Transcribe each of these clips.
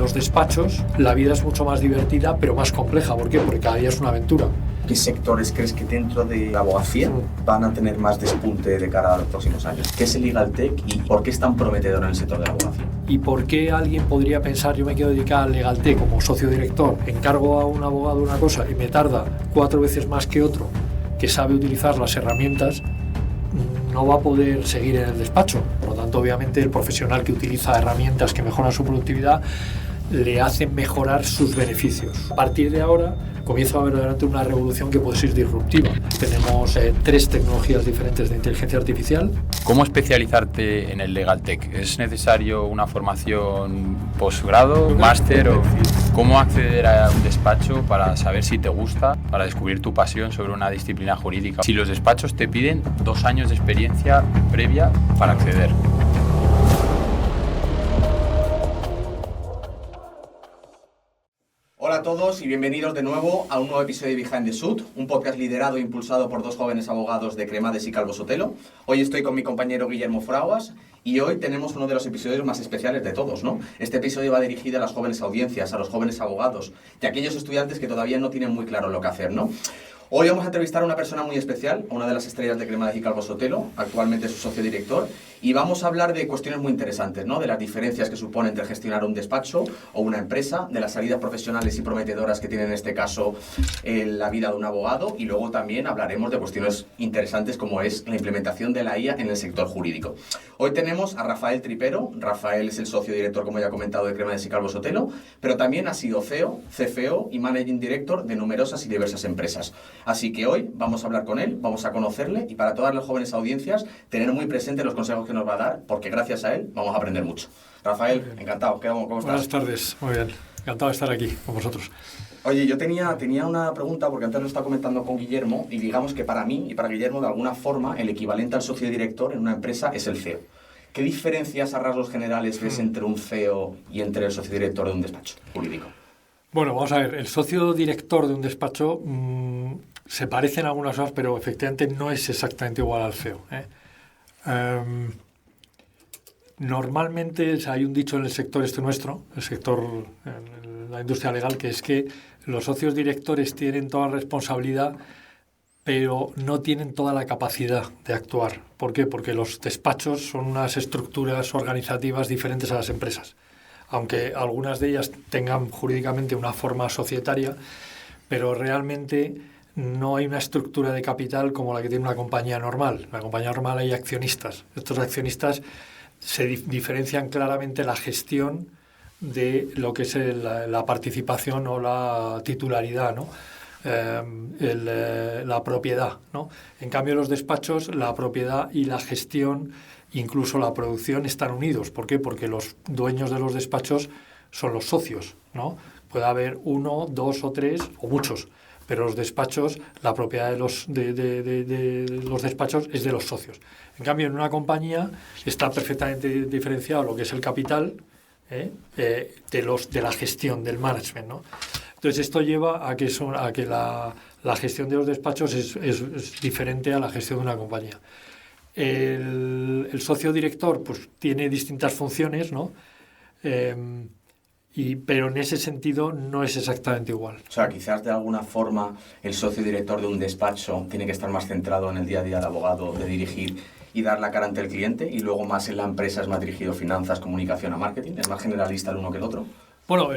los despachos la vida es mucho más divertida, pero más compleja. ¿Por qué? Porque cada día es una aventura. ¿Qué sectores crees que dentro de la abogacía van a tener más despunte de cara a los próximos años? ¿Qué es el Legal Tech y por qué es tan prometedor en el sector de la abogacía? ¿Y por qué alguien podría pensar, yo me quiero dedicar al Legal Tech como socio director, encargo a un abogado una cosa y me tarda 4 veces más que otro que sabe utilizar las herramientas, no va a poder seguir en el despacho? Por lo tanto, obviamente, el profesional que utiliza herramientas que mejoran su productividad le hacen mejorar sus beneficios. A partir de ahora comienza a haber verdaderamente una revolución que puede ser disruptiva. Tenemos 3 tecnologías diferentes de inteligencia artificial. ¿Cómo especializarte en el Legal Tech? ¿Es necesario una formación posgrado, máster o cómo acceder a un despacho para saber si te gusta, para descubrir tu pasión sobre una disciplina jurídica? Si los despachos te piden 2 años de experiencia previa para acceder. Hola a todos y bienvenidos de nuevo a un nuevo episodio de Behind the Suit, un podcast liderado e impulsado por 2 jóvenes abogados de Cremades y Calvo Sotelo. Hoy estoy con mi compañero Guillermo Fraguas y hoy tenemos uno de los episodios más especiales de todos, ¿no? Este episodio va dirigido a las jóvenes audiencias, a los jóvenes abogados y a aquellos estudiantes que todavía no tienen muy claro lo que hacer, ¿no? Hoy vamos a entrevistar a una persona muy especial, a una de las estrellas de Cremades y Calvo Sotelo, actualmente su socio director, y vamos a hablar de cuestiones muy interesantes, ¿no? De las diferencias que supone entre gestionar un despacho o una empresa, de las salidas profesionales y prometedoras que tiene en este caso la vida de un abogado, y luego también hablaremos de cuestiones interesantes como es la implementación de la IA en el sector jurídico. Hoy tenemos a Rafael Tripero. Rafael es el socio director, como ya he comentado, de Cremades y Calvo Sotelo, pero también ha sido CEO, CFO y Managing Director de numerosas y diversas empresas. Así que hoy vamos a hablar con él, vamos a conocerle y para todas las jóvenes audiencias tener muy presentes los consejos que nos va a dar, porque gracias a él vamos a aprender mucho. Rafael, encantado. ¿Cómo estás? Buenas tardes, muy bien. Encantado de estar aquí con vosotros. Oye, yo tenía una pregunta, porque antes lo estaba comentando con Guillermo, y digamos que para mí y para Guillermo, de alguna forma, el equivalente al socio director en una empresa es el CEO. ¿Qué diferencias a rasgos generales ves entre un CEO y entre el socio director de un despacho jurídico? Bueno, vamos a ver, el socio director de un despacho se parece en algunas cosas, pero efectivamente no es exactamente igual al CEO. Normalmente hay un dicho en el sector nuestro, el sector, en la industria legal, que es que los socios directores tienen toda la responsabilidad, pero no tienen toda la capacidad de actuar. ¿Por qué? Porque los despachos son unas estructuras organizativas diferentes a las empresas. Aunque algunas de ellas tengan jurídicamente una forma societaria, pero realmente no hay una estructura de capital como la que tiene una compañía normal. En la compañía normal hay accionistas. Estos accionistas se diferencian claramente la gestión de lo que es la participación o la titularidad, ¿no? La propiedad, ¿no? En cambio, los despachos, la propiedad y la gestión, incluso la producción, están unidos. ¿Por qué? Porque los dueños de los despachos son los socios, ¿no? Puede haber 1, 2 o 3 o muchos, pero los despachos, la propiedad de los despachos es de los socios. En cambio, en una compañía está perfectamente diferenciado lo que es el capital de la gestión, del management, ¿no? Entonces, esto lleva a que la gestión de los despachos es diferente a la gestión de una compañía. El socio director pues tiene distintas funciones, ¿no? Pero en ese sentido no es exactamente igual. O sea, quizás de alguna forma el socio director de un despacho tiene que estar más centrado en el día a día del abogado, de dirigir y dar la cara ante el cliente, y luego más en la empresa es más dirigido a finanzas, comunicación, a marketing. ¿Es más generalista el uno que el otro? Bueno,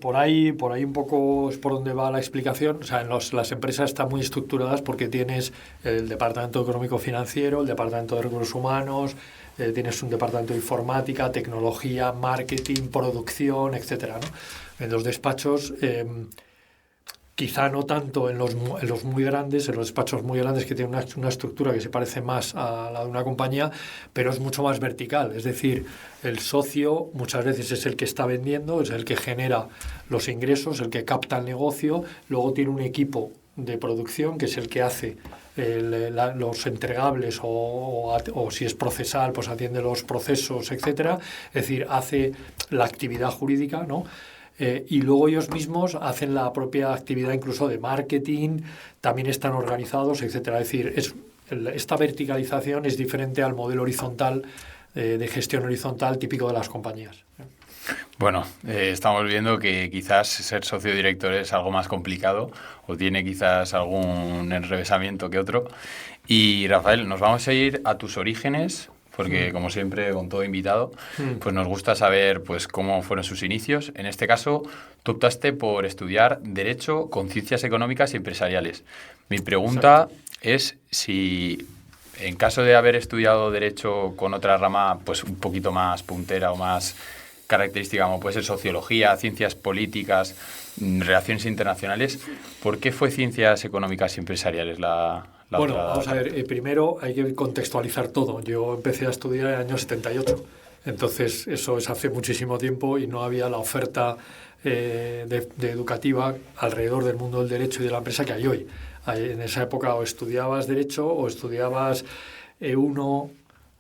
por ahí un poco es por donde va la explicación. O sea, las empresas están muy estructuradas porque tienes el departamento económico financiero, el departamento de recursos humanos, tienes un departamento de informática, tecnología, marketing, producción, etcétera, ¿no? En los despachos, quizá no tanto en los muy grandes, en los despachos muy grandes que tienen una estructura que se parece más a la de una compañía, pero es mucho más vertical. Es decir, el socio muchas veces es el que está vendiendo, es el que genera los ingresos, el que capta el negocio, luego tiene un equipo de producción que es el que hace los entregables o si es procesal, pues atiende los procesos, etcétera. Es decir, hace la actividad jurídica, ¿no? Y luego ellos mismos hacen la propia actividad incluso de marketing, también están organizados, etcétera. Es decir, esta verticalización es diferente al modelo horizontal, de gestión horizontal típico de las compañías. Bueno, estamos viendo que quizás ser socio director es algo más complicado o tiene quizás algún enrevesamiento que otro. Y Rafael, nos vamos a ir a tus orígenes, porque como siempre con todo invitado, pues nos gusta saber pues cómo fueron sus inicios. En este caso, tú optaste por estudiar Derecho con Ciencias Económicas y Empresariales. Mi pregunta es si, en caso de haber estudiado Derecho con otra rama pues un poquito más puntera o más característica, como puede ser Sociología, Ciencias Políticas, Relaciones Internacionales, ¿por qué fue Ciencias Económicas y Empresariales la Bueno, otra? vamos a ver, primero hay que contextualizar todo. Yo empecé a estudiar en el año 78, entonces eso es hace muchísimo tiempo y no había la oferta de educativa alrededor del mundo del derecho y de la empresa que hay hoy. En esa época o estudiabas Derecho o estudiabas E1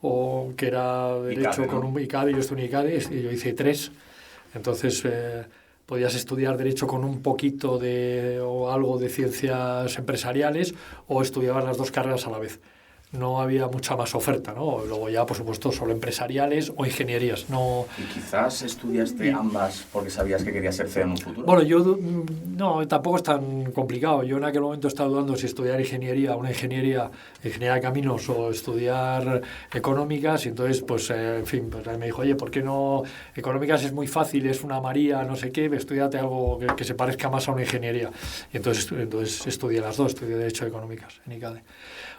o que era Derecho ICADE, con ¿no? un ICADE, yo estudié en ICADE y yo hice 3, entonces podías estudiar Derecho con un poquito de o algo de ciencias empresariales o estudiabas las dos carreras a la vez. No había mucha más oferta, ¿no? Luego ya, por supuesto, solo empresariales o ingenierías. No. ¿Y quizás estudiaste ambas porque sabías que querías ser CEO en un futuro? Bueno, no, tampoco es tan complicado. Yo en aquel momento estaba dudando si estudiar ingeniería de caminos o estudiar económicas y entonces, pues, en fin, pues me dijo, oye, ¿por qué no? Económicas es muy fácil, es una María, no sé qué, estudiate algo que se parezca más a una ingeniería. Y entonces estudié las dos, estudié Derecho y Económicas en ICADE.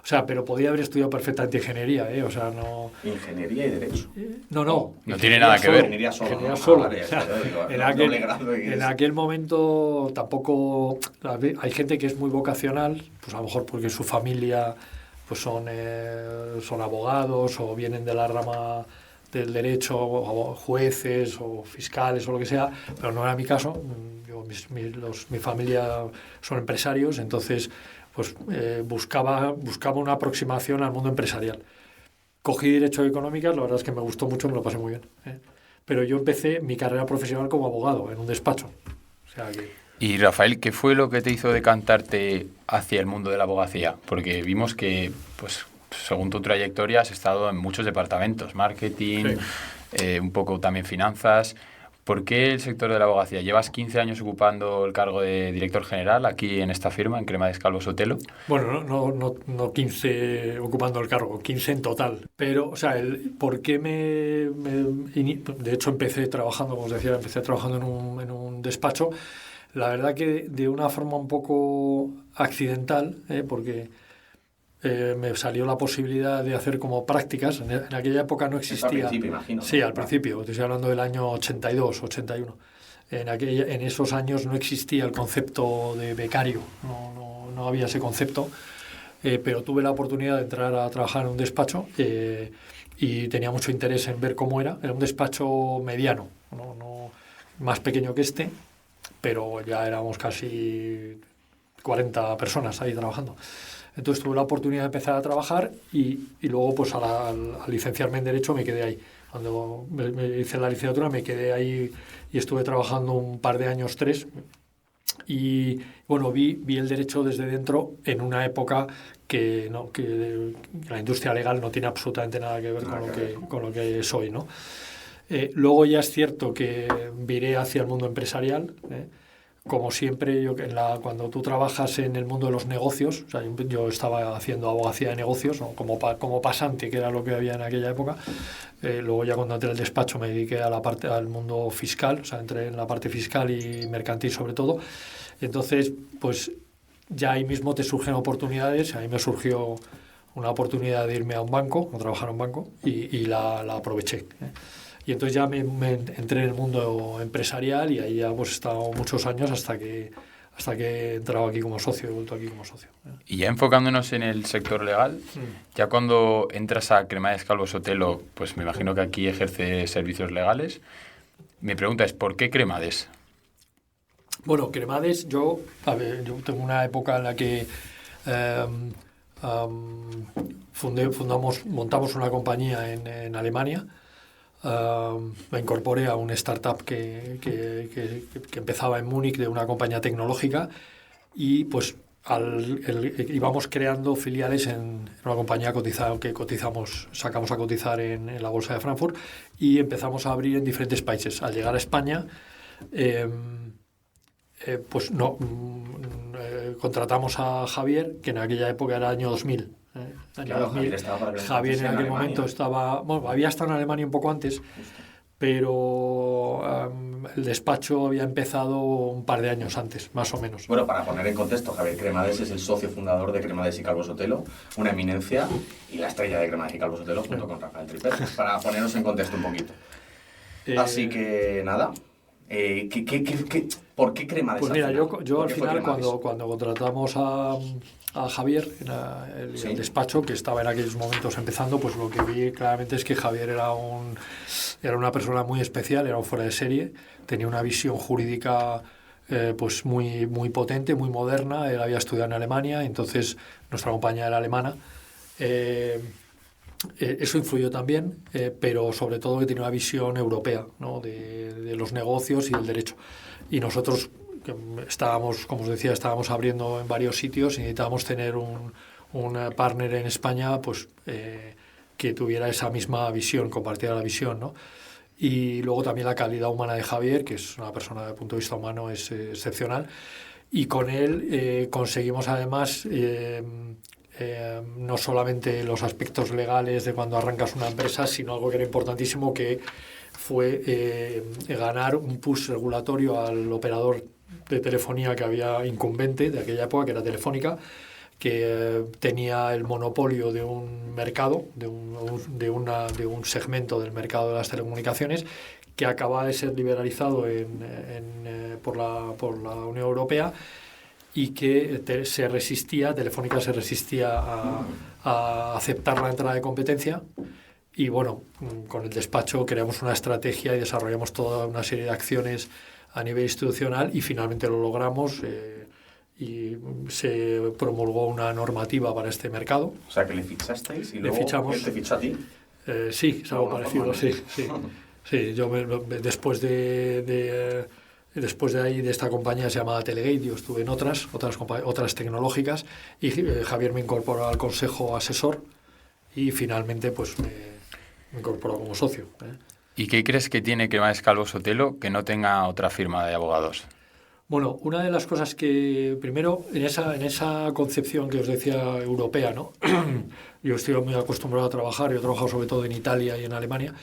O sea, pero podía haber estudiado perfectamente ingeniería, ¿eh? O sea, no. Ingeniería y Derecho. No. No tiene nada que ver. Ingeniería solo. Ingeniería ¿no? solo. Vale, digo, En doble grado y en es- aquel momento tampoco. Hay gente que es muy vocacional, pues a lo mejor porque su familia pues son abogados o vienen de la rama del derecho, o jueces o fiscales o lo que sea, pero no era mi caso. Mi familia son empresarios, entonces pues buscaba una aproximación al mundo empresarial. Cogí Derecho y Económicas, la verdad es que me gustó mucho, me lo pasé muy bien. Pero yo empecé mi carrera profesional como abogado en un despacho. O sea que. Y Rafael, ¿qué fue lo que te hizo decantarte hacia el mundo de la abogacía? Porque vimos que, pues, según tu trayectoria, has estado en muchos departamentos, marketing, un poco también finanzas. ¿Por qué el sector de la abogacía? Llevas 15 años ocupando el cargo de director general aquí en esta firma, en Cremades Calvo Sotelo. Bueno, no 15 ocupando el cargo, 15 en total. Pero, o sea, ¿por qué de hecho, empecé trabajando, como os decía, empecé trabajando en un despacho. La verdad que de una forma un poco accidental, porque me salió la posibilidad de hacer como prácticas. En aquella época no existía. Al principio, imagino. Sí, al principio. Estoy hablando del año 82, 81. En esos años no existía el concepto de becario, no había ese concepto, pero tuve la oportunidad de entrar a trabajar en un despacho y tenía mucho interés en ver cómo era. Era un despacho mediano, no más pequeño que este, pero ya éramos casi 40 personas ahí trabajando. Entonces tuve la oportunidad de empezar a trabajar y luego pues al licenciarme en Derecho me quedé ahí. Cuando me hice la licenciatura me quedé ahí y estuve trabajando un par de años, 3. Y bueno, vi el derecho desde dentro en una época que la industria legal no tiene absolutamente nada que ver con lo que es hoy, ¿no? Luego ya es cierto que viré hacia el mundo empresarial, como siempre, cuando tú trabajas en el mundo de los negocios, o sea, yo estaba haciendo abogacía de negocios, ¿no? como pasante, que era lo que había en aquella época. Luego ya cuando entré al despacho me dediqué al mundo fiscal, o sea, entré en la parte fiscal y mercantil sobre todo. Entonces, pues ya ahí mismo te surgen oportunidades. A mí me surgió una oportunidad de irme a un banco, a trabajar en un banco, y la aproveché. Y entonces ya me entré en el mundo empresarial y ahí ya pues he estado muchos años hasta que he entrado aquí como socio, he vuelto aquí como socio. Y ya enfocándonos en el sector legal, ya cuando entras a Cremades Calvo Sotelo, pues me imagino que aquí ejerce servicios legales. Mi pregunta es, ¿por qué Cremades? Bueno, Cremades, yo tengo una época en la que montamos una compañía en Alemania. Me incorporé a una startup que empezaba en Múnich de una compañía tecnológica y pues íbamos creando filiales en una compañía cotizada que sacamos a cotizar en la bolsa de Frankfurt y empezamos a abrir en diferentes países. Al llegar a España, pues no contratamos a Javier, que en aquella época era año 2000. Claro, 2000. Javier en aquel momento había estado en Alemania un poco antes. Justo. Pero el despacho había empezado un par de años antes, más o menos. Bueno, para poner en contexto, Javier Cremades es el socio fundador de Cremades y Calvo Sotelo, una eminencia y la estrella de Cremades y Calvo Sotelo junto con Rafael Tripper, para ponernos en contexto un poquito. Así que nada, ¿por qué Cremades? Pues mira, yo al final cuando contratamos a Javier en el despacho, que estaba en aquellos momentos empezando, pues lo que vi claramente es que Javier era una persona muy especial, era un fuera de serie, tenía una visión jurídica pues muy, muy potente, muy moderna. Él había estudiado en Alemania, entonces nuestra compañía era alemana. Eso influyó también, pero sobre todo que tenía una visión europea, ¿no? de los negocios y del derecho. Y nosotros estábamos, como os decía, estábamos abriendo en varios sitios y necesitábamos tener un partner en España pues, que tuviera esa misma visión, compartiera la visión, ¿no? Y luego también la calidad humana de Javier, que es una persona desde el punto de vista humano es excepcional. Y con él conseguimos además no solamente los aspectos legales de cuando arrancas una empresa, sino algo que era importantísimo, que fue ganar un push regulatorio al operador de telefonía que había incumbente de aquella época, que era Telefónica, que tenía el monopolio de un mercado, de un segmento del mercado de las telecomunicaciones, que acaba de ser liberalizado por la Unión Europea y que Telefónica se resistía a aceptar la entrada de competencia. Y bueno, con el despacho creamos una estrategia y desarrollamos toda una serie de acciones a nivel institucional y finalmente lo logramos y se promulgó una normativa para este mercado. O sea, que le fichasteis y luego fichamos, él te fichó a ti. Sí, es algo parecido, sí. Sí, yo después de ahí, de esta compañía se llamaba Telegate, yo estuve en otras tecnológicas y Javier me incorporó al consejo asesor y finalmente pues me incorporó como socio. ¿Y qué crees que tiene Cremades Calvo Sotelo que no tenga otra firma de abogados? Bueno, una de las cosas que, primero, en esa concepción que os decía europea, ¿no? Yo estoy muy acostumbrado a trabajar, yo he trabajado sobre todo en Italia y en Alemania.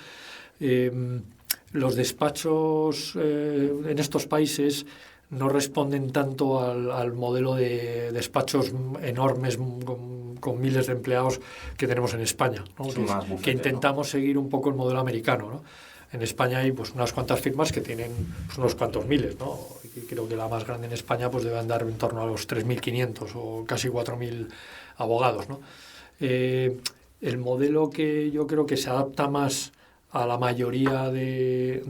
Los despachos en estos países no responden tanto al modelo de despachos enormes con miles de empleados que tenemos en España, ¿no? Que intentamos seguir un poco el modelo americano, ¿no? En España hay pues unas cuantas firmas que tienen pues, unos cuantos miles, ¿no? Y creo que la más grande en España pues debe andar en torno a los 3.500 o casi 4.000 abogados, ¿no? El modelo que yo creo que se adapta más a la mayoría de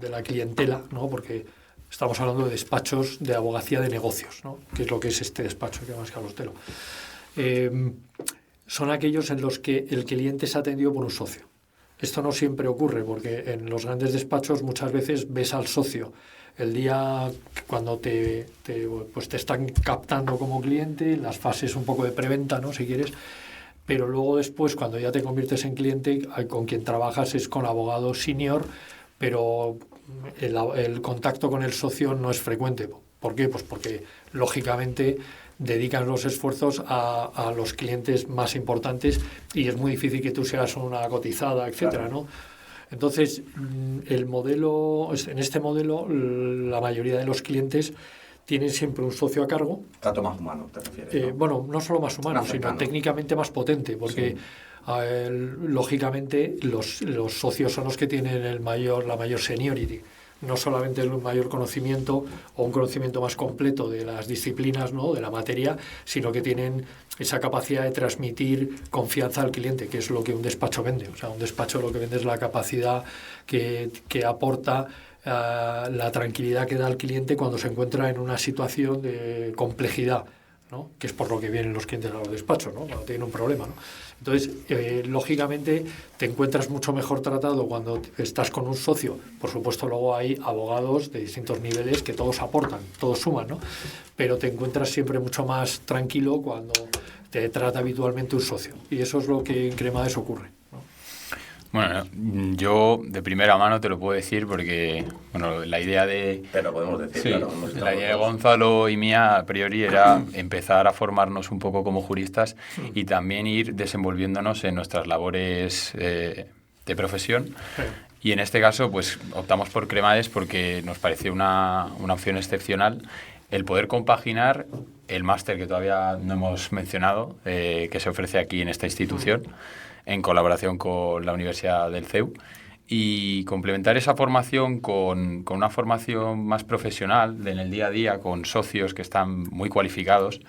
la clientela, ¿no? Porque estamos hablando de despachos de abogacía de negocios, ¿no? Que es lo que es este despacho que Cremades Calvo Sotelo. Son aquellos en los que el cliente es atendido por un socio. Esto no siempre ocurre porque en los grandes despachos muchas veces ves al socio el día cuando te están captando como cliente, en las fases un poco de preventa, ¿no? Si quieres, pero luego después cuando ya te conviertes en cliente, con quien trabajas es con abogado senior, pero el contacto con el socio no es frecuente. ¿Por qué? Pues porque lógicamente dedican los esfuerzos a los clientes más importantes y es muy difícil que tú seas una cotizada, etcétera, ¿no? Entonces, en este modelo, la mayoría de los clientes tienen siempre un socio a cargo. Trato más humano, ¿te refieres? ¿No? Bueno, no solo más humano, sino técnicamente más potente, porque lógicamente los socios son los que tienen la mayor seniority. No solamente el mayor conocimiento o un conocimiento más completo de las disciplinas, ¿no? De la materia, sino que tienen esa capacidad de transmitir confianza al cliente, que es lo que un despacho vende. O sea, un despacho lo que vende es la capacidad que aporta la tranquilidad que da al cliente cuando se encuentra en una situación de complejidad, ¿no? Que es por lo que vienen los clientes a los despachos, ¿no? Cuando tienen un problema, ¿no? Entonces, lógicamente, te encuentras mucho mejor tratado cuando estás con un socio. Por supuesto, luego hay abogados de distintos niveles que todos aportan, todos suman, ¿no? Pero te encuentras siempre mucho más tranquilo cuando te trata habitualmente un socio. Y eso es lo que en Cremades ocurre, ¿no? Bueno, yo de primera mano te lo puedo decir porque, bueno, la idea de... Pero podemos decir, sí, claro. la idea de Gonzalo y mía a priori era empezar a formarnos un poco como juristas y también ir desenvolviéndonos en nuestras labores de profesión. Y en este caso, pues optamos por Cremades porque nos pareció una opción excepcional el poder compaginar el máster que todavía no hemos mencionado, que se ofrece aquí en esta institución, en colaboración con la Universidad del CEU, y complementar esa formación con una formación más profesional en el día a día, con socios que están muy cualificados,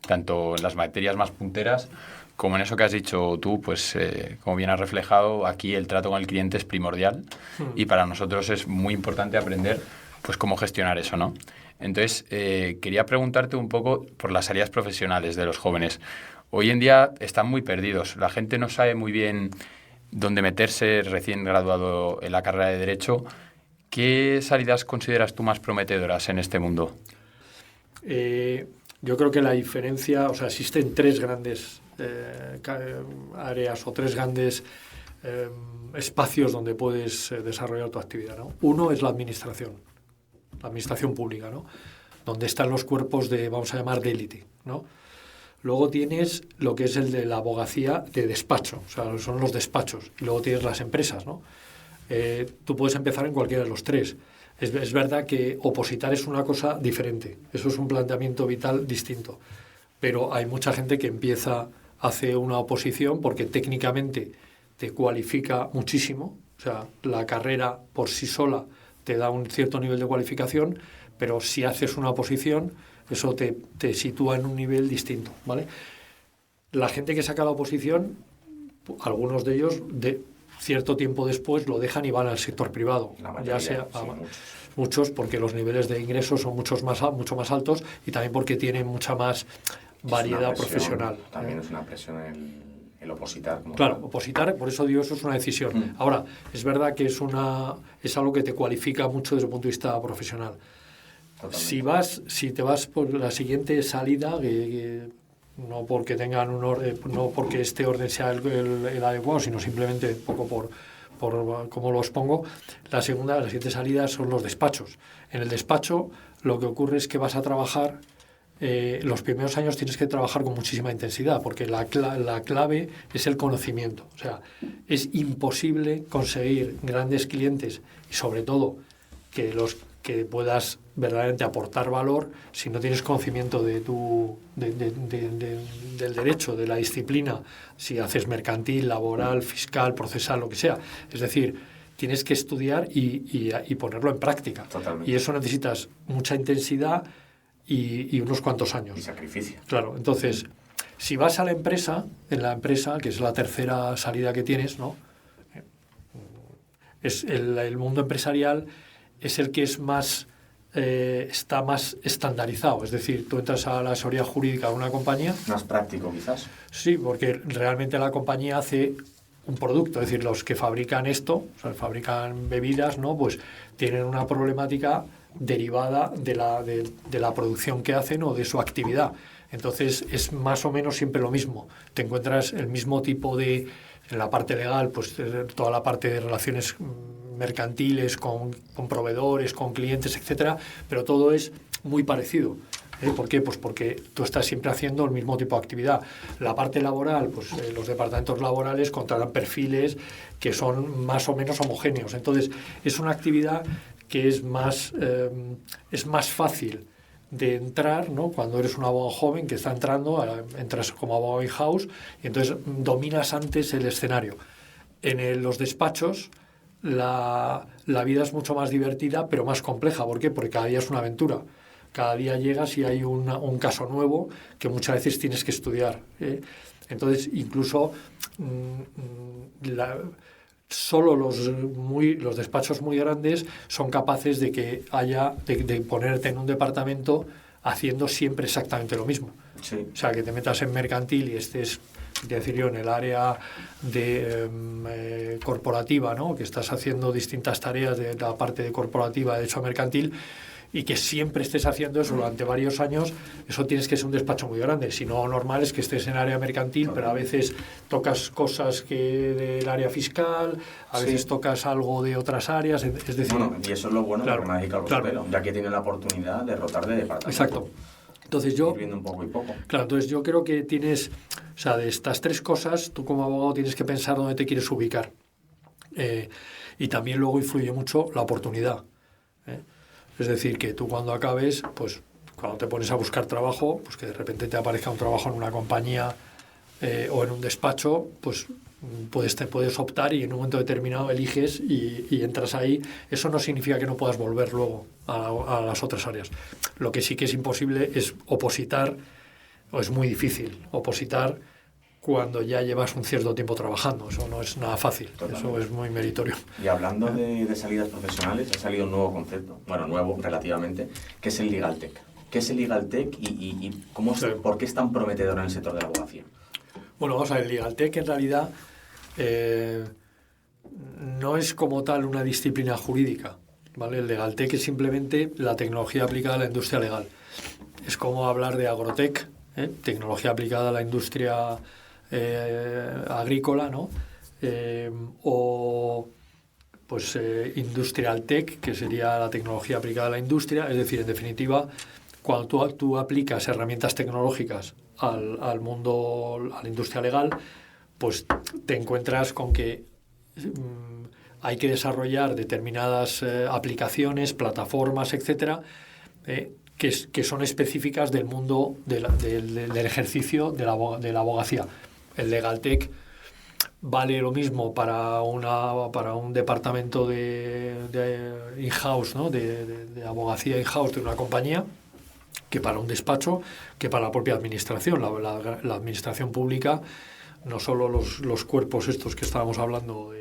tanto en las materias más punteras como en eso que has dicho tú, pues como bien has reflejado, aquí el trato con el cliente es primordial y para nosotros es muy importante aprender pues cómo gestionar eso, ¿no? Entonces, quería preguntarte un poco por las áreas profesionales de los jóvenes. Hoy en día están muy perdidos. La gente no sabe muy bien dónde meterse recién graduado en la carrera de Derecho. ¿Qué salidas consideras tú más prometedoras en este mundo? Yo creo que la diferencia, o sea, existen tres grandes áreas o tres grandes espacios donde puedes desarrollar tu actividad, ¿no? Uno es la administración pública, ¿no? Donde están los cuerpos de, vamos a llamar, de élite, ¿no? Luego tienes lo que es el de la abogacía de despacho, o sea, son los despachos. Y luego tienes las empresas, ¿no? Tú puedes empezar en cualquiera de los tres. Es verdad que opositar es una cosa diferente. Eso es un planteamiento vital distinto. Pero hay mucha gente que hace una oposición porque técnicamente te cualifica muchísimo. O sea, la carrera por sí sola te da un cierto nivel de cualificación, pero si haces una oposición, eso te sitúa en un nivel distinto, ¿vale? La gente que saca la oposición, algunos de ellos, de cierto tiempo después, lo dejan y van al sector privado. La mayoría, ya sea, sí, muchos, porque los niveles de ingresos son mucho más altos y también porque tienen mucha más variedad profesional. También es una presión el opositar. Claro, opositar, por eso digo, eso es una decisión. Ahora, es verdad que es algo que te cualifica mucho desde el punto de vista profesional. Totalmente. Si te vas por la siguiente salida, no porque tengan un orden, no porque este orden sea el adecuado, sino simplemente un poco por cómo lo expongo, la siguiente salida son los despachos. En el despacho lo que ocurre es que vas a trabajar, los primeros años tienes que trabajar con muchísima intensidad, porque la clave es el conocimiento. O sea, es imposible conseguir grandes clientes y sobre todo que puedas verdaderamente aportar valor si no tienes conocimiento del derecho, de la disciplina, si haces mercantil, laboral, fiscal, procesal, lo que sea. Es decir, tienes que estudiar y ponerlo en práctica. Totalmente. Y eso necesitas mucha intensidad y unos cuantos años. Y sacrificio. Claro, entonces, si vas a la empresa, en la empresa, que es la tercera salida que tienes, ¿no? Es el mundo empresarial es el que está más estandarizado. Es decir, tú entras a la asesoría jurídica de una compañía. Más práctico, quizás. Sí, porque realmente la compañía hace un producto. Es decir, los que fabrican esto, o sea, fabrican bebidas, ¿no? Pues tienen una problemática derivada de la producción que hacen o de su actividad. Entonces, es más o menos siempre lo mismo. Te encuentras el mismo tipo en la parte legal, pues toda la parte de relaciones mercantiles, con proveedores, con clientes, etcétera, pero todo es muy parecido. ¿Por qué? Pues porque tú estás siempre haciendo el mismo tipo de actividad. La parte laboral, pues los departamentos laborales contratan perfiles que son más o menos homogéneos. Entonces, es una actividad que es más fácil de entrar, ¿no? Cuando eres un abogado joven que está entrando, entras como abogado in-house y entonces dominas antes el escenario. En los despachos la vida es mucho más divertida, pero más compleja. ¿Por qué? Porque cada día es una aventura. Cada día llegas y hay un caso nuevo que muchas veces tienes que estudiar. Entonces, incluso solo los despachos muy grandes son capaces de ponerte en un departamento haciendo siempre exactamente lo mismo. Sí. O sea, que te metas en mercantil y estés, es decir, yo, en el área de corporativa, ¿no? Que estás haciendo distintas tareas de la parte de corporativa, de hecho mercantil, y que siempre estés haciendo eso durante varios años, eso tienes que ser un despacho muy grande. Si no, normal es que estés en área mercantil, pero a veces tocas cosas que del área fiscal, a veces tocas algo de otras áreas, es decir... Bueno, y eso es lo bueno, claro, de Crema de Calvo Sotelo, ya que tiene la oportunidad de rotar de departamento. Exacto. Entonces yo... Ir viendo un poco y poco. Claro, entonces yo creo que tienes... O sea, de estas tres cosas, tú como abogado tienes que pensar dónde te quieres ubicar. Y también luego influye mucho la oportunidad. Es decir, que tú cuando acabes, pues cuando te pones a buscar trabajo, pues que de repente te aparezca un trabajo en una compañía o en un despacho, pues puedes optar y en un momento determinado eliges y entras ahí. Eso no significa que no puedas volver luego a las otras áreas. Lo que sí que es imposible es opositar, o es muy difícil opositar cuando ya llevas un cierto tiempo trabajando. Eso no es nada fácil. Totalmente. Eso es muy meritorio. Y hablando de salidas profesionales, ha salido un nuevo concepto, bueno, nuevo relativamente, que es el Legal Tech. ¿Qué es el Legal Tech y cómo por qué es tan prometedor en el sector de la abogacía? Bueno, vamos a ver, el Legal Tech en realidad no es como tal una disciplina jurídica, ¿vale? El Legal Tech es simplemente la tecnología aplicada a la industria legal. Es como hablar de agrotech, tecnología aplicada a la industria agrícola, ¿no? O pues industrial tech, que sería la tecnología aplicada a la industria. Es decir, en definitiva, cuando tú aplicas herramientas tecnológicas al mundo, a la industria legal, pues te encuentras con que hay que desarrollar determinadas aplicaciones, plataformas, etcétera, que son específicas del mundo del ejercicio de la abogacía. El Legal Tech vale lo mismo para un departamento de in-house, ¿no? de abogacía in-house de una compañía, que para un despacho, que para la propia administración. La administración pública, no solo los cuerpos estos que estábamos hablando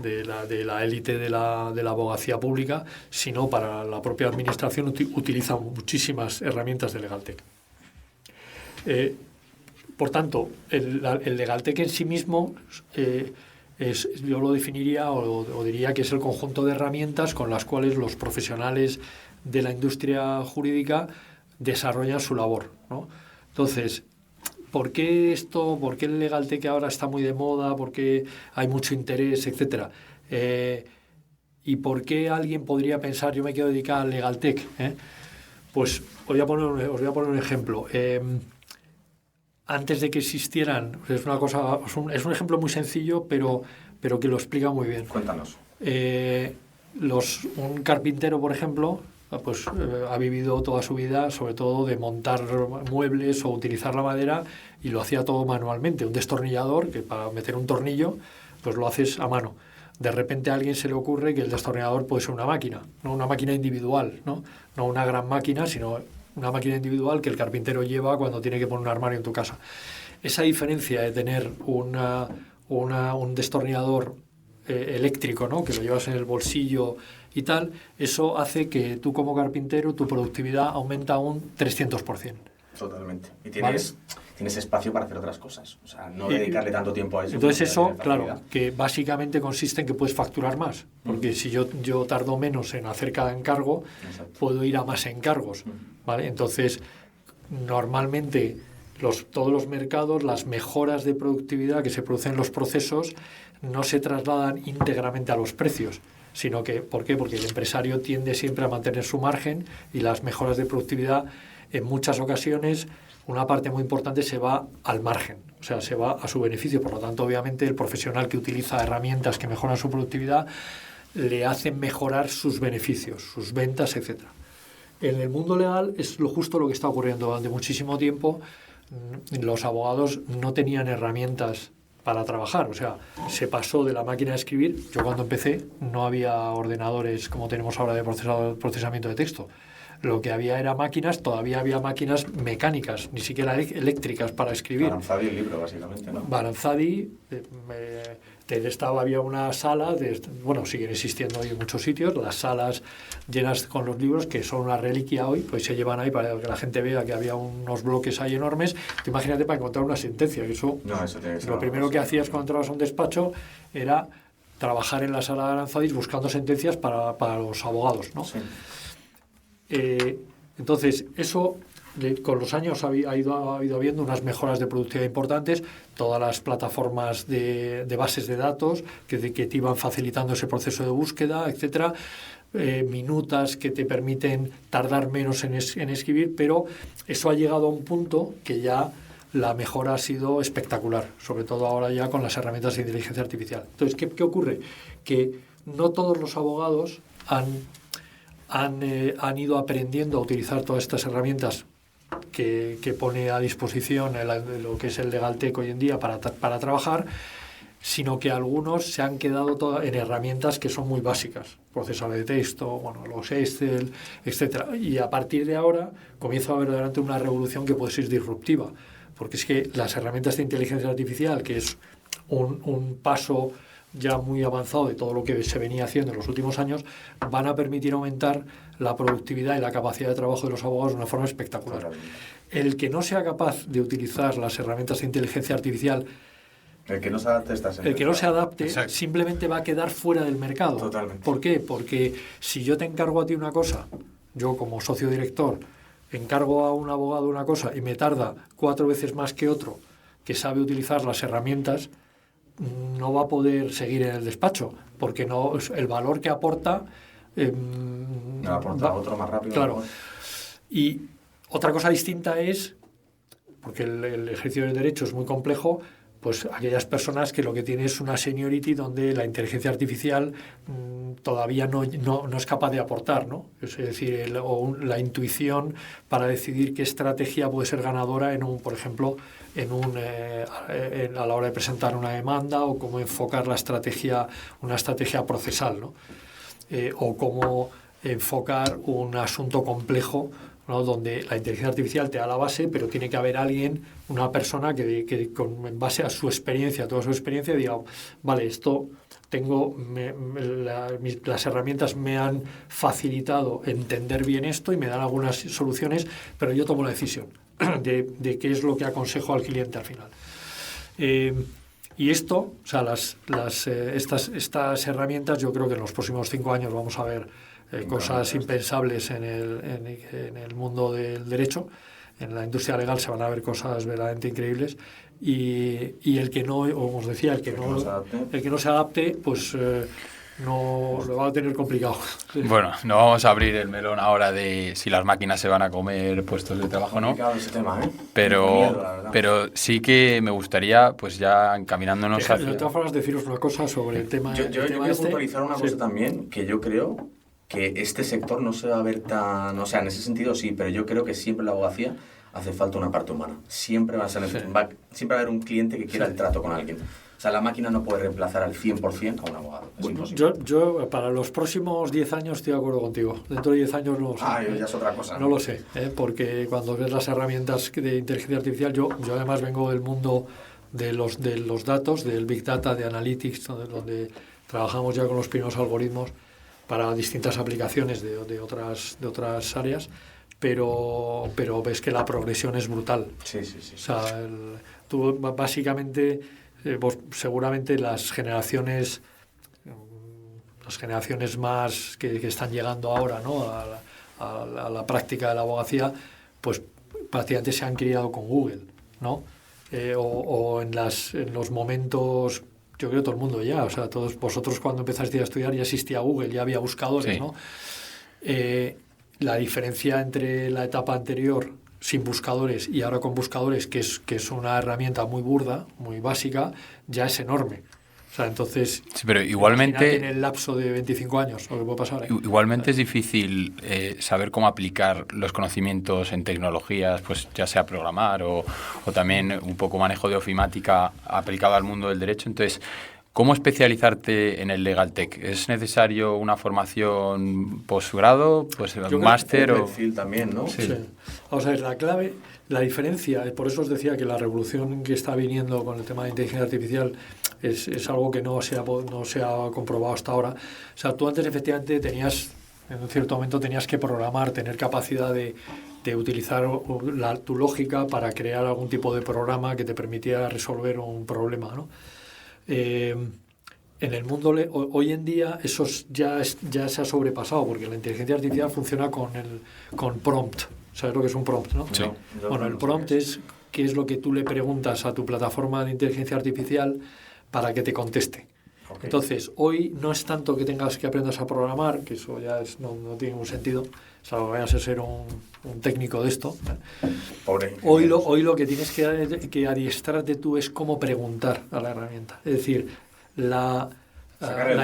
de la élite de la abogacía pública, sino para la propia administración utiliza muchísimas herramientas de Legal Tech. Por tanto, el Legal Tech en sí mismo yo lo definiría o diría que es el conjunto de herramientas con las cuales los profesionales de la industria jurídica desarrollan su labor, ¿no? Entonces, ¿por qué el Legal Tech ahora está muy de moda? ¿Por qué hay mucho interés, etcétera? ¿Y por qué alguien podría pensar, yo me quiero dedicar al Legal Tech? Pues os voy a poner un ejemplo. Antes de que existieran, es un ejemplo muy sencillo, pero que lo explica muy bien. Cuéntanos. Un carpintero, por ejemplo, pues ha vivido toda su vida sobre todo de montar muebles o utilizar la madera, y lo hacía todo manualmente. Un destornillador, que para meter un tornillo, pues lo haces a mano. De repente a alguien se le ocurre que el destornillador puede ser una máquina, no una máquina individual, no una gran máquina, sino una máquina individual que el carpintero lleva cuando tiene que poner un armario en tu casa. Esa diferencia de tener un destornillador eléctrico, ¿no? Que lo llevas en el bolsillo y tal, eso hace que tú como carpintero, tu productividad aumenta un 300%. Totalmente. Y tienes espacio para hacer otras cosas. O sea, no dedicarle tanto tiempo a eso. Entonces eso, claro, que básicamente consiste en que puedes facturar más. Porque si yo tardo menos en hacer cada encargo, puedo ir a más encargos, ¿vale? Entonces, normalmente todos los mercados, las mejoras de productividad que se producen en los procesos no se trasladan íntegramente a los precios, sino que, ¿por qué? Porque el empresario tiende siempre a mantener su margen, y las mejoras de productividad, en muchas ocasiones, una parte muy importante se va al margen, o sea, se va a su beneficio. Por lo tanto, obviamente, el profesional que utiliza herramientas que mejoran su productividad le hacen mejorar sus beneficios, sus ventas, etc. En el mundo legal es justo lo que está ocurriendo. Durante muchísimo tiempo los abogados no tenían herramientas para trabajar, o sea, se pasó de la máquina de escribir. Yo cuando empecé no había ordenadores como tenemos ahora de procesamiento de texto. Lo que había era máquinas, todavía había máquinas mecánicas, ni siquiera eléctricas para escribir. Baranzadi el libro, básicamente, ¿no? Baranzadi, había una sala, siguen existiendo hoy en muchos sitios, las salas llenas con los libros, que son una reliquia hoy, pues se llevan ahí para que la gente vea que había unos bloques ahí enormes. Tú imagínate para encontrar una sentencia, que eso tiene que ser lo primero que hacías cuando entrabas a un despacho era trabajar en la sala de Aranzadis buscando sentencias para los abogados, ¿no? Sí. Entonces, eso con los años ha ido habiendo unas mejoras de productividad importantes, todas las plataformas de bases de datos que te iban facilitando ese proceso de búsqueda, etcétera, minutas que te permiten tardar menos en escribir, pero eso ha llegado a un punto que ya la mejora ha sido espectacular, sobre todo ahora ya con las herramientas de inteligencia artificial. Entonces, ¿qué ocurre? Que no todos los abogados han ido aprendiendo a utilizar todas estas herramientas que pone a disposición lo que es el LegalTech hoy en día para trabajar, sino que algunos se han quedado en herramientas que son muy básicas, procesador de texto, los Excel, etcétera. Y a partir de ahora comienza a haber delante una revolución que puede ser disruptiva, porque es que las herramientas de inteligencia artificial, que es un paso ya muy avanzado de todo lo que se venía haciendo en los últimos años, van a permitir aumentar la productividad y la capacidad de trabajo de los abogados de una forma espectacular. El que no sea capaz de utilizar las herramientas de inteligencia artificial, el que no se adapte, Exacto. Simplemente va a quedar fuera del mercado. Totalmente. ¿Por qué? Porque si yo te encargo a ti una cosa, yo como socio director encargo a un abogado una cosa y me tarda 4 veces más que otro que sabe utilizar las herramientas, no va a poder seguir en el despacho, porque el valor que aporta aporta otro más rápido. Claro. Y otra cosa distinta es, porque el ejercicio del derecho es muy complejo, pues aquellas personas que lo que tienen es una seniority donde la inteligencia artificial todavía no es capaz de aportar, ¿no? Es decir, la intuición para decidir qué estrategia puede ser ganadora por ejemplo, a la hora de presentar una demanda, o cómo enfocar una estrategia procesal, ¿no? O cómo enfocar un asunto complejo, ¿no? Donde la inteligencia artificial te da la base, pero tiene que haber una persona que en base a su experiencia, toda su experiencia, diga, vale, esto las herramientas me han facilitado entender bien esto y me dan algunas soluciones, pero yo tomo la decisión de qué es lo que aconsejo al cliente al final. Y esto, o sea, estas herramientas, yo creo que en los próximos 5 años vamos a ver cosas impensables en el mundo del derecho. En la industria legal se van a ver cosas verdaderamente increíbles, y el que no, como os decía, el que no se adapte, pues no lo va a tener complicado. Bueno, no vamos a abrir el melón ahora de si las máquinas se van a comer puestos de trabajo o no. Ese tema, ¿eh? Pero sí que me gustaría, pues ya encaminándonos hacia... De todas formas, deciros una cosa sobre el tema. Yo quiero puntualizar una cosa también, que yo creo que este sector no se va a ver tan... O sea, en ese sentido sí, pero yo creo que siempre en la abogacía hace falta una parte humana. Siempre va a haber un cliente que quiera el trato con alguien. O sea, la máquina no puede reemplazar al 100% a un abogado. Bueno, yo para los próximos 10 años estoy de acuerdo contigo. Dentro de 10 años no lo sé. Ya es otra cosa. No lo sé, porque cuando ves las herramientas de inteligencia artificial, yo además vengo del mundo de los datos, del Big Data, de Analytics, donde trabajamos ya con los primeros algoritmos para distintas aplicaciones de otras áreas, pero ves que la progresión es brutal. Sí. O sea, tú básicamente, seguramente las generaciones más que están llegando ahora, ¿no? a la práctica de la abogacía, pues prácticamente se han criado con Google, ¿no? O en los momentos, yo creo todo el mundo ya, o sea, todos vosotros cuando empezasteis a estudiar ya existía Google, ya había buscadores, sí. ¿No? La diferencia entre la etapa anterior sin buscadores y ahora con buscadores, que es una herramienta muy burda, muy básica, ya es enorme. O sea, entonces, sí, pero igualmente, en el lapso de 25 años, lo que puede pasar. Igualmente es difícil saber cómo aplicar los conocimientos en tecnologías, pues ya sea programar o también un poco manejo de ofimática aplicado al mundo del derecho. Entonces, ¿Cómo especializarte en el Legal Tech? ¿Es necesario una formación posgrado, pues un máster o...? Perfil también, ¿no? Sí. Vamos a ver, la clave, la diferencia, por eso os decía que la revolución que está viniendo con el tema de inteligencia artificial es algo que no se ha comprobado hasta ahora. O sea, tú antes efectivamente en un cierto momento tenías que programar, tener capacidad de utilizar tu lógica para crear algún tipo de programa que te permitiera resolver un problema, ¿no? En el mundo hoy en día eso ya se ha sobrepasado, porque la inteligencia artificial funciona con prompt. ¿Sabes lo que es un prompt, no? Sí. Bueno, el prompt es qué es lo que tú le preguntas a tu plataforma de inteligencia artificial para que te conteste. Okay. Entonces, hoy no es tanto que tengas que aprendas a programar, que eso ya no tiene ningún sentido, salvo que vayas a ser un técnico de esto. Pobre. Hoy lo que tienes que adiestrarte tú es cómo preguntar a la herramienta. Es decir, la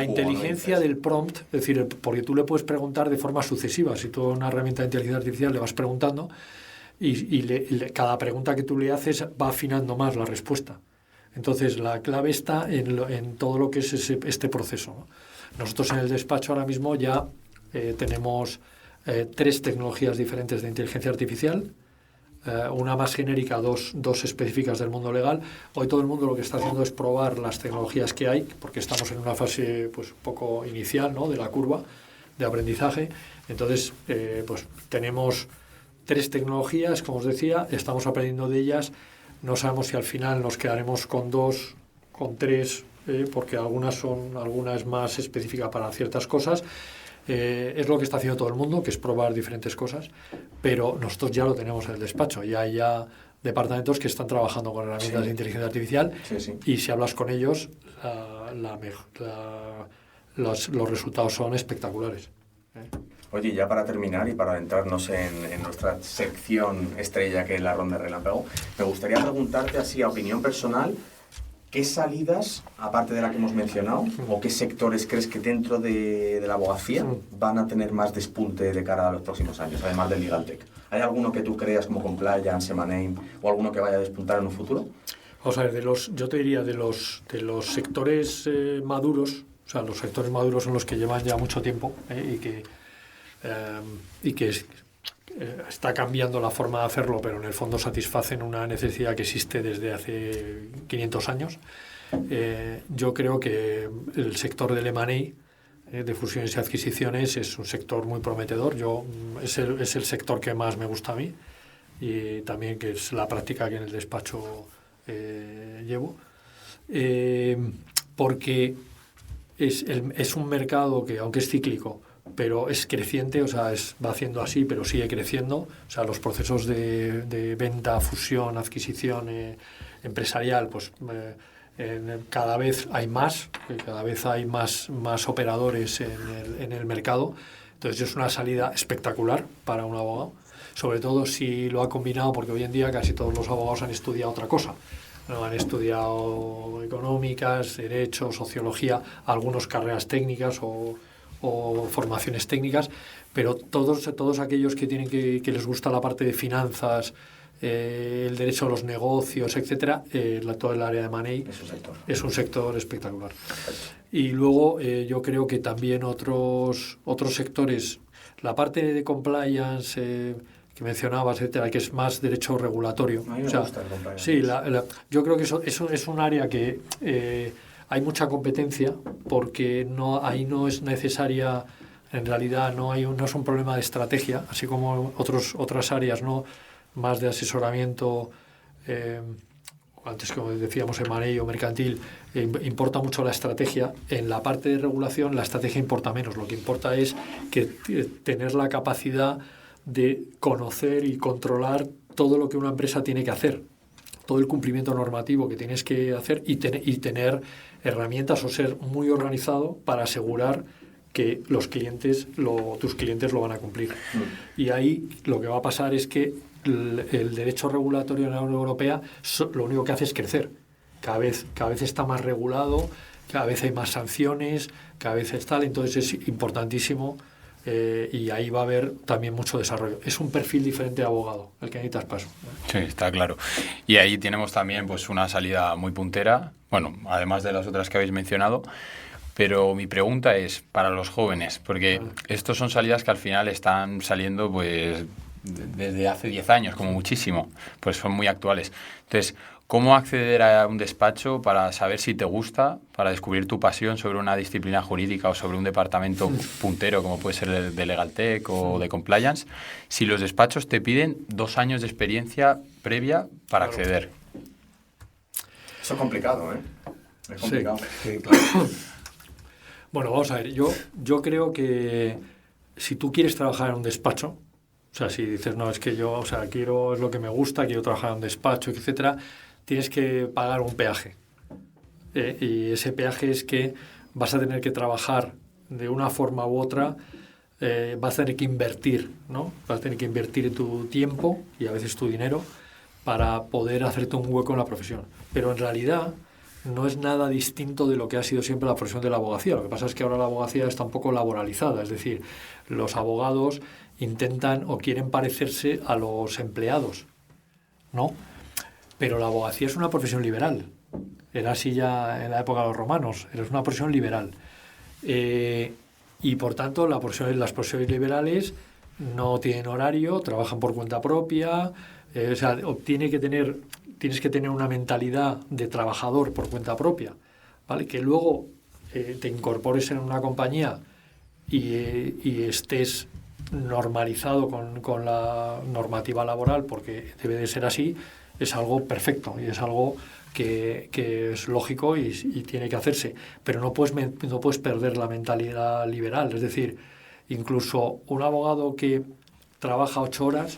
inteligencia del prompt, es decir, porque tú le puedes preguntar de forma sucesiva. Si tú a una herramienta de inteligencia artificial le vas preguntando y cada pregunta que tú le haces va afinando más la respuesta. Entonces, la clave está en todo lo que es este proceso, ¿no? Nosotros en el despacho ahora mismo ya tenemos 3 tecnologías diferentes de inteligencia artificial, una más genérica, dos específicas del mundo legal. Hoy todo el mundo lo que está haciendo es probar las tecnologías que hay, porque estamos en una fase pues un poco inicial, ¿no?, de la curva de aprendizaje. Entonces, pues tenemos 3 tecnologías, como os decía, estamos aprendiendo de ellas. No sabemos si al final nos quedaremos con 2, con 3, porque alguna es más específica para ciertas cosas. Es lo que está haciendo todo el mundo, que es probar diferentes cosas, pero nosotros ya lo tenemos en el despacho. Ya hay departamentos que están trabajando con herramientas de inteligencia artificial y si hablas con ellos, los resultados son espectaculares. Oye, ya para terminar y para adentrarnos en nuestra sección estrella, que es la ronda de relámpago, me gustaría preguntarte, así a opinión personal, ¿qué salidas, aparte de la que hemos mencionado, o qué sectores crees que dentro de la abogacía van a tener más despunte de cara a los próximos años, además del Legal Tech? ¿Hay alguno que tú creas como Compliance, M&A, o alguno que vaya a despuntar en un futuro? Vamos a ver, yo te diría de los sectores maduros, o sea, los sectores maduros son los que llevan ya mucho tiempo y que está cambiando la forma de hacerlo, pero en el fondo satisfacen una necesidad que existe desde hace 500 años. Yo creo que el sector del M&A, de fusiones y adquisiciones, es un sector muy prometedor. Es el sector que más me gusta a mí y también que es la práctica que en el despacho llevo. Porque es un mercado que, aunque es cíclico, pero es creciente, o sea, va haciendo así, pero sigue creciendo. O sea, los procesos de venta, fusión, adquisición empresarial, pues cada vez hay más operadores en el mercado. Entonces es una salida espectacular para un abogado, sobre todo si lo ha combinado, porque hoy en día casi todos los abogados han estudiado otra cosa. No, han estudiado económicas, derecho, sociología, algunos carreras técnicas o formaciones técnicas, pero todos aquellos que que les gusta la parte de finanzas, el derecho a los negocios, etcétera, todo el área de M&A es un sector espectacular. Y luego yo creo que también otros sectores, la parte de compliance que mencionabas, etcétera, que es más derecho regulatorio. A mí me gusta el compliance. Sí, yo creo que eso es un área que hay mucha competencia, porque ahí no es necesaria, en realidad no es un problema de estrategia, así como otras áreas, ¿no?, más de asesoramiento, antes como decíamos M&A o mercantil, importa mucho la estrategia. En la parte de regulación la estrategia importa menos, lo que importa es tener la capacidad de conocer y controlar todo lo que una empresa tiene que hacer, todo el cumplimiento normativo que tienes que hacer y tener herramientas o ser muy organizado para asegurar que tus clientes lo van a cumplir. Y ahí lo que va a pasar es que el derecho regulatorio en la Unión Europea lo único que hace es crecer. Cada vez está más regulado, cada vez hay más sanciones, cada vez es tal. Entonces es importantísimo y ahí va a haber también mucho desarrollo. Es un perfil diferente de abogado, el que necesitas paso. Sí, está claro. Y ahí tenemos también pues una salida muy puntera, bueno, además de las otras que habéis mencionado. Pero mi pregunta es para los jóvenes, porque estos son salidas que al final están saliendo pues desde hace 10 años, como muchísimo, pues son muy actuales. Entonces, ¿cómo acceder a un despacho para saber si te gusta, para descubrir tu pasión sobre una disciplina jurídica o sobre un departamento puntero, como puede ser el de LegalTech o de Compliance, si los despachos te piden 2 años de experiencia previa para acceder? Eso es complicado, ¿eh? Es complicado. Sí, claro. Bueno, vamos a ver, yo creo que si tú quieres trabajar en un despacho, o sea, si dices, no, es que yo, o sea, quiero, es lo que me gusta, quiero trabajar en un despacho, etcétera, tienes que pagar un peaje. Y ese peaje es que vas a tener que trabajar de una forma u otra, vas a tener que invertir, ¿no? Vas a tener que invertir tu tiempo y a veces tu dinero para poder hacerte un hueco en la profesión. Pero en realidad no es nada distinto de lo que ha sido siempre la profesión de la abogacía. Lo que pasa es que ahora la abogacía está un poco laboralizada, es decir, los abogados intentan o quieren parecerse a los empleados, ¿no? Pero la abogacía es una profesión liberal. Era así ya en la época de los romanos, es una profesión liberal. Y por tanto las profesiones liberales no tienen horario, trabajan por cuenta propia, o sea, tienes que tener una mentalidad de trabajador por cuenta propia, ¿vale? Que luego te incorpores en una compañía y estés normalizado con la normativa laboral, porque debe de ser así, es algo perfecto y es algo que es lógico y tiene que hacerse. Pero no puedes perder la mentalidad liberal. Es decir, incluso un abogado que trabaja 8 horas,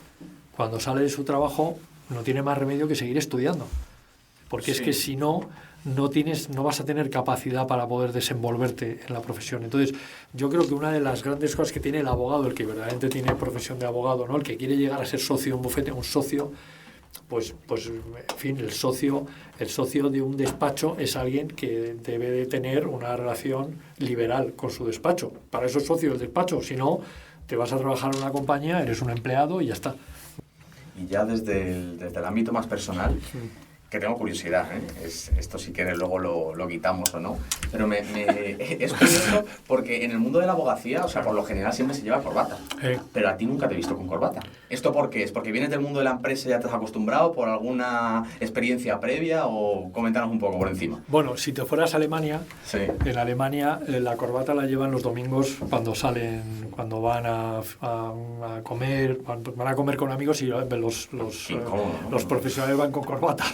cuando sale de su trabajo no tiene más remedio que seguir estudiando, porque es que si no vas a tener capacidad para poder desenvolverte en la profesión. Entonces, yo creo que una de las grandes cosas que tiene el abogado, el que verdaderamente tiene profesión de abogado, ¿no? El que quiere llegar a ser socio de un bufete, un socio, pues en fin, el socio de un despacho es alguien que debe de tener una relación liberal con su despacho. Para eso es socio del despacho, si no, te vas a trabajar en una compañía, eres un empleado y ya está. Y ya desde el ámbito más personal, que tengo curiosidad, esto si quieres luego lo quitamos o no, pero es curioso porque en el mundo de la abogacía, o sea, por lo general siempre se lleva corbata, pero a ti nunca te he visto con corbata. ¿Esto por qué es? ¿Porque vienes del mundo de la empresa y ya te has acostumbrado por alguna experiencia previa o coméntanos un poco por encima? Bueno, si te fueras a Alemania, sí. En Alemania la corbata la llevan los domingos cuando salen, cuando van a comer, van a comer con amigos y los profesionales van con corbata.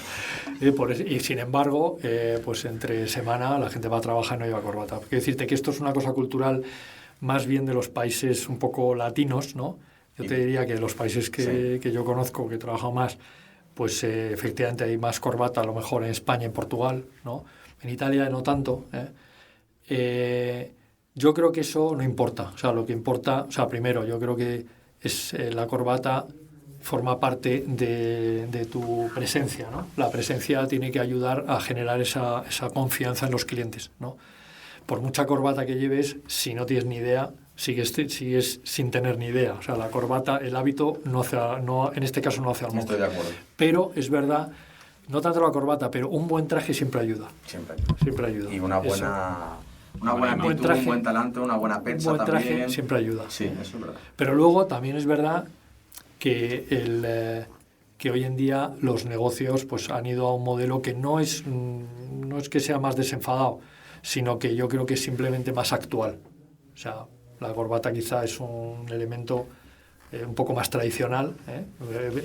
Y sin embargo, pues entre semana la gente va a trabajar y no lleva corbata. Quiero decirte que esto es una cosa cultural más bien de los países un poco latinos, ¿no? Yo te diría que los países que yo conozco, que he trabajado más, pues efectivamente hay más corbata, a lo mejor en España, en Portugal, ¿no? En Italia no tanto. Yo creo que eso no importa. O sea, lo que importa, o sea, primero, yo creo que es la corbata forma parte de tu presencia, ¿no? La presencia tiene que ayudar a generar esa confianza en los clientes, ¿no? Por mucha corbata que lleves, si no tienes ni idea, sigues sin tener ni idea. O sea, la corbata, el hábito, en este caso no hace al monje. Estoy de acuerdo. Pero es verdad, no tanto la corbata, pero un buen traje siempre ayuda. Siempre ayuda. Y una buena actitud, un buen talante, una buena percha también. Un buen traje siempre ayuda. Sí, eso es verdad. Pero luego también es verdad que hoy en día los negocios pues han ido a un modelo que no es que sea más desenfadado, sino que yo creo que es simplemente más actual. O sea, la corbata quizá es un elemento un poco más tradicional,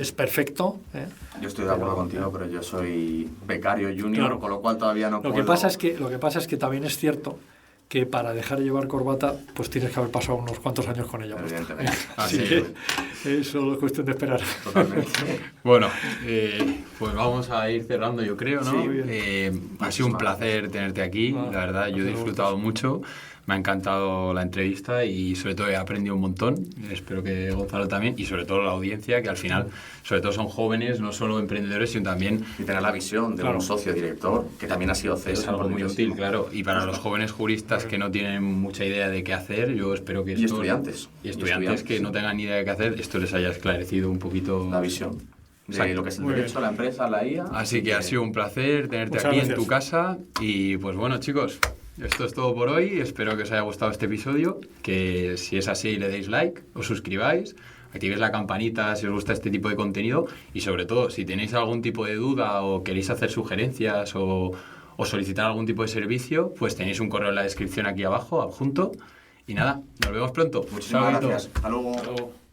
es perfecto. Yo estoy de acuerdo contigo, pero yo soy becario junior, claro, con lo cual todavía no puedo... Lo que pasa es que también es cierto que para dejar de llevar corbata, pues tienes que haber pasado unos cuantos años con ella. Evidentemente. Así que eso es cuestión de esperar. Totalmente. Bueno, pues vamos a ir cerrando, yo creo, ¿no? Sí, ha sido un placer tenerte aquí, la verdad, yo he disfrutado mucho. Me ha encantado la entrevista y sobre todo he aprendido un montón. Espero que Gonzalo también y sobre todo la audiencia, que al final, sobre todo son jóvenes, no solo emprendedores, sino también... Y tener la visión de un socio director, que también ha sido CEO. Es algo muy útil, claro. Y para los jóvenes juristas que no tienen mucha idea de qué hacer, yo espero que esto... Y estudiantes que no tengan ni idea de qué hacer, esto les haya esclarecido un poquito... La visión. De lo que es el derecho, la empresa, la IA. Así que ha sido un placer tenerte aquí en tu casa. Y pues bueno, chicos, esto es todo por hoy. Espero que os haya gustado este episodio. Que si es así, le deis like, os suscribáis, activéis la campanita si os gusta este tipo de contenido. Y sobre todo, si tenéis algún tipo de duda o queréis hacer sugerencias o solicitar algún tipo de servicio, pues tenéis un correo en la descripción aquí abajo, adjunto. Y nada, nos vemos pronto. Muchísimas gracias. Hasta luego.